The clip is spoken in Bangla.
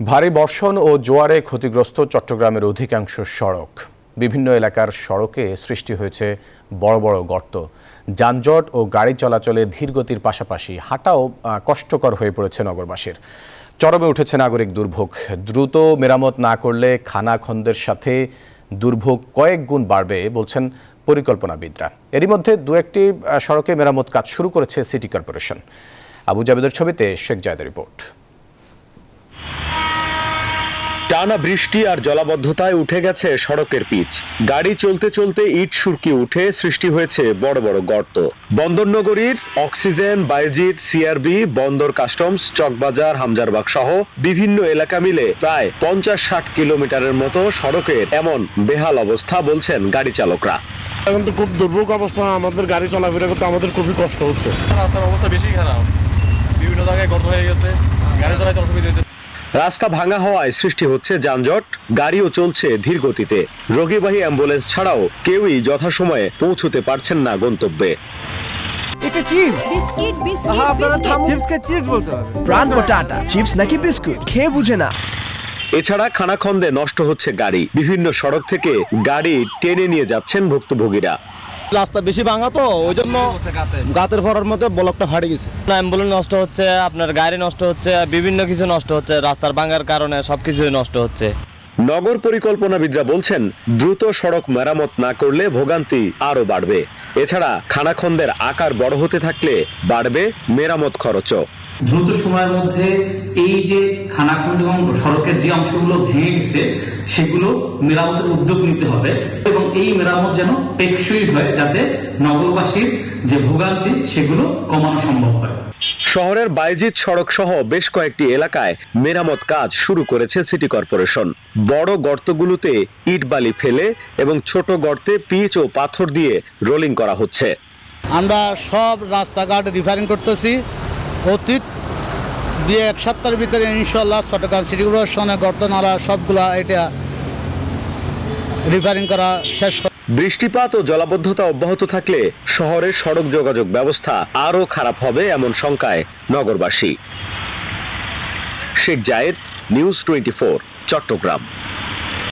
ভারী বর্ষণ ও জোয়ারে ক্ষতিগ্রস্ত চট্টগ্রামের অধিকাংশ সড়ক। বিভিন্ন এলাকার সড়কে সৃষ্টি হয়েছে বড় বড় গর্ত। যানজট ও গাড়ি চলাচলে ধীরগতির পাশাপাশি হাঁটাও কষ্টকর হয়ে পড়েছে নগরবাসীর। চরমে উঠেছে নাগরিক দুর্ভোগ। দ্রুত মেরামত না করলে খানাখন্দের সাথে দুর্ভোগ কয়েক গুণ বাড়বে বলছেন পরিকল্পনাবিদরা। এরই মধ্যে দু একটি সড়কে মেরামত কাজ শুরু করেছে সিটি কর্পোরেশন। আবু জাবেদের ছবিতে শেখ জায়েদের রিপোর্ট। টানা বৃষ্টি আর জলাবদ্ধতায় উঠে গেছে সড়কের পিচ। গাড়ি চলতে চলতে ইট সুরকি উঠে সৃষ্টি হয়েছে বড় বড় গর্ত। বন্দরনগরীর অক্সিজেন, বায়েজিদ, সিআরবি, বন্দর কাস্টমস, চকবাজার, হামজারবাগ সহ বিভিন্ন এলাকা মিলে প্রায় 50-60 কিলোমিটারের মতো সড়কের এমন বেহাল অবস্থা বলছেন গাড়ি চালকরা। এখন তো খুব দুর্ভোগ অবস্থা, আমাদের গাড়ি চলাফেরা করতে আমাদের খুবই কষ্ট হচ্ছে। রাস্তার অবস্থা বেশি খারাপ, বিভিন্ন জায়গায় গর্ত হয়ে গেছে, গাড়ি চালাতে অসুবিধা হচ্ছে। রাস্তা ভাঙা হওয়ায় সৃষ্টি হচ্ছে যানজট, গাড়িও চলছে ধীর গতিতে। রোগীবাহী অ্যাম্বুলেন্স ছাড়াও কেউই যথাসময়ে পৌঁছতে পারছেন না গন্তব্যে। এছাড়া খানাখন্দে নষ্ট হচ্ছে গাড়ি। বিভিন্ন সড়ক থেকে গাড়ি টেনে নিয়ে যাচ্ছেন ভুক্তভোগীরা। রাস্তা বেশি ভাঙা তো ওই জন্য গাতের ভরার মধ্যে ব্লকটা ফাটে গেছে। অ্যাম্বুলেন্স নষ্ট হচ্ছে, আপনার গাড়ি নষ্ট হচ্ছে, বিভিন্ন কিছু নষ্ট হচ্ছে, রাস্তার ভাঙার কারণে সবকিছু নষ্ট হচ্ছে। নগর পরিকল্পনাবিদরা বলছেন দ্রুত সড়ক মেরামত না করলে ভোগান্তি আরো বাড়বে। এছাড়া খানাখন্দের আকার বড় হতে থাকলে বাড়বে মেরামত খরচও। দ্রুত সময়ের মধ্যে এই যে খানাখন্দ এবং সড়কের যে অংশগুলো ভেঙে গেছে সেগুলো মেরামতের উদ্যোগ নিতে হবে এবং এই মেরামত যেন টেকসই হয়, যাতে নগরবাসীর যে ভোগান্তি সেগুলো কমানো সম্ভব হয়। শহরের বায়েজিদ সড়ক সহ বেশ কয়েকটি এলাকায় মেরামত কাজ শুরু করেছে সিটি কর্পোরেশন। বড় গর্তগুলোতে ইট বালি ফেলে এবং ছোট গর্তে পিচ ও পাথর দিয়ে রোলিং করা হচ্ছে। আমরা সব রাস্তাঘাট রিফারিং করতেছি। অতীত দিয়ে 1 সপ্তাহের ভিতরে ইনশাল্লাহ চট্টগ্রাম সিটি কর্পোরেশনের গর্ত নালা সবগুলা এটা রিফারিং করা শেষ। বৃষ্টিপাত ও জলাবদ্ধতা অব্যাহত থাকলে শহরের সড়ক যোগাযোগ ব্যবস্থা আরও খারাপ হবে এমন শঙ্কায় নগরবাসী। শেখ জায়েদ, নিউজ 24, চট্টগ্রাম।